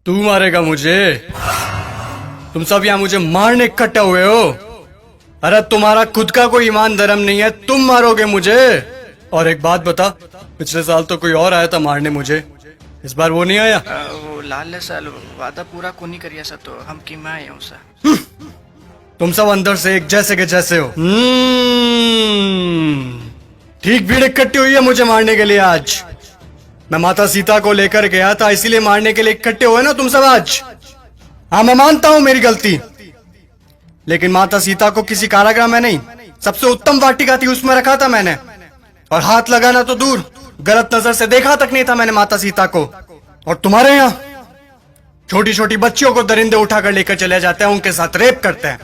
तू मारेगा मुझे? तुम सब यहाँ मुझे मारने इकट्ठे हुए हो? अरे तुम्हारा खुद का कोई ईमान धर्म नहीं है, तुम मारोगे मुझे? और एक बात बता, पिछले साल तो कोई और आया था मारने मुझे, इस बार वो नहीं आया? वो लाल साल वादा पूरा कोनी करिया सा तो हम की मैं आया हूँ सा। तुम सब अंदर से एक जैसे के जैसे हो। ठीक भीड़ इकट्ठी हुई है मुझे मारने के लिए आज। मैं माता सीता को लेकर गया था, इसीलिए मारने के लिए इकट्ठे हुए ना तुम सब आज। हाँ, मैं मानता हूं मेरी गलती, लेकिन माता सीता को किसी कारागृह में नहीं, सबसे उत्तम वाटिका थी उसमें रखा था मैंने। और हाथ लगाना तो दूर, गलत नजर से देखा तक नहीं था मैंने माता सीता को। और तुम्हारे यहाँ छोटी छोटी बच्चियों को दरिंदे उठाकर लेकर चले जाते हैं, उनके साथ रेप करते हैं।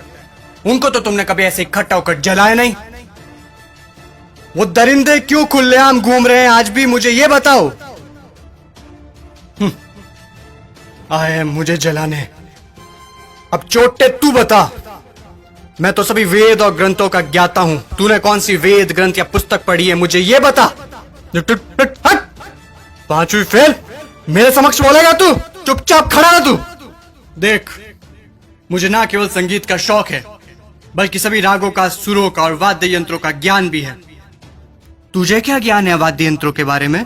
उनको तो तुमने कभी ऐसे इकट्ठा होकर जलाया नहीं। वो दरिंदे क्यों खुलेआम घूम रहे हैं आज भी, मुझे ये बताओ। आए मुझे जलाने। अब चोटे तू बता। मैं तो सभी वेद और ग्रंथों का ज्ञाता हूं, तूने कौन सी वेद ग्रंथ या पुस्तक पढ़ी है, मुझे ये बता। पांचवी फेल मेरे समक्ष बोलेगा तू? चुपचाप खड़ा रह तू। देख, मुझे ना केवल संगीत का शौक है, बल्कि सभी रागों का, सुरों का और वाद्य यंत्रों का ज्ञान भी है। तुझे क्या ज्ञान है वाद्य यंत्रों के बारे में?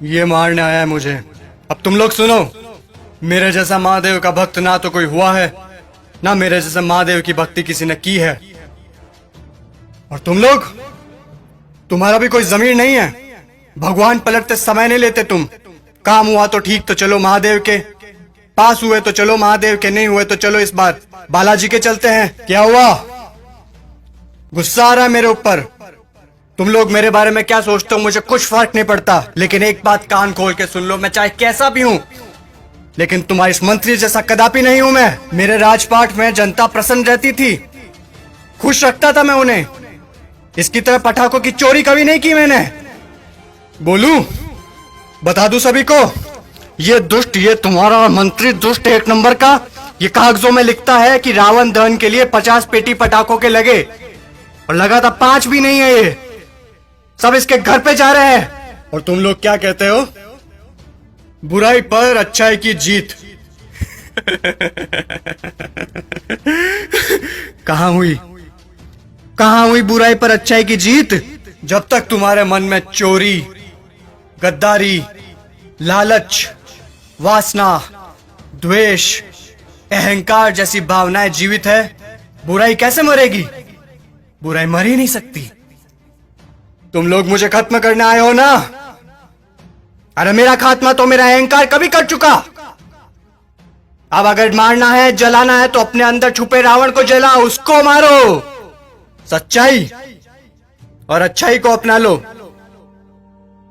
ये मारने आया है मुझे। अब तुम लोग सुनो, मेरे जैसा महादेव का भक्त ना तो कोई हुआ है, ना मेरे जैसा महादेव की भक्ति किसी ने की है। और तुम लोग, तुम्हारा भी कोई जमीर नहीं है। भगवान पलटते समय नहीं लेते तुम। काम हुआ तो ठीक, तो चलो महादेव के पास, हुए तो चलो महादेव के, नहीं हुए तो चलो इस बार बालाजी के चलते हैं। क्या हुआ? गुस्सा आ रहा है मेरे ऊपर? तुम लोग मेरे बारे में क्या सोचते हो मुझे कुछ फर्क नहीं पड़ता, लेकिन एक बात कान खोल के सुन लो, मैं चाहे कैसा भी हूं, लेकिन तुम्हारी इस मंत्री जैसा कदापि नहीं हूं मैं। मेरे राजपाट में जनता प्रसन्न रहती थी, खुश रखता था मैं उन्हें। इसकी तरह पटाखों की चोरी कभी नहीं की मैंने। बोलूं, बता दूं सभी को, ये दुष्ट, ये तुम्हारा मंत्री दुष्ट एक नंबर का, ये कागजों में लिखता है कि रावण दहन के लिए 50 पेटी पटाखों के लगे, और लगा था 5 भी नहीं है, ये सब इसके घर पे जा रहे हैं। और तुम लोग क्या कहते हो? बुराई पर अच्छाई की जीत। कहां हुई, कहां हुई बुराई पर अच्छाई की जीत? जब तक तुम्हारे मन में चोरी, गद्दारी, लालच, वासना, द्वेष, अहंकार जैसी भावनाएं जीवित है, बुराई कैसे मरेगी? बुराई मर ही नहीं सकती। तुम लोग मुझे खत्म करने आए हो ना? अरे मेरा खात्मा तो मेरा अहंकार कभी कर चुका। अब अगर मारना है, जलाना है, तो अपने अंदर छुपे रावण को जला, उसको मारो। सच्चाई और अच्छाई को अपना लो,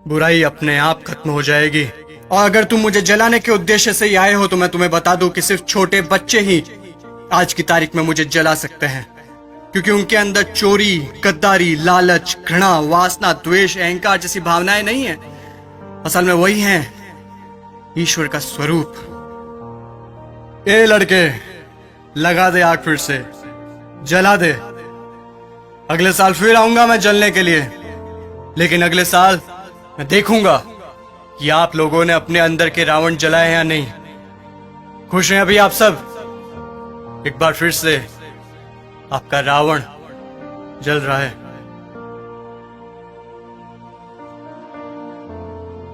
बुराई अपने आप खत्म हो जाएगी। और अगर तुम मुझे जलाने के उद्देश्य से ही आए हो, तो मैं तुम्हें बता दूं कि सिर्फ छोटे बच्चे ही आज की तारीख में मुझे जला सकते हैं, क्योंकि उनके अंदर चोरी, गद्दारी, लालच, घृणा, वासना, द्वेष, अहंकार जैसी भावनाएं नहीं है। असल में वही हैं ईश्वर का स्वरूप। ए लड़के, लगा दे आग, फिर से जला दे। अगले साल फिर आऊंगा मैं जलने के लिए, लेकिन अगले साल मैं देखूंगा कि आप लोगों ने अपने अंदर के रावण जलाए हैं या नहीं। खुश हैं अभी आप सब? एक बार फिर से आपका रावण जल रहा है।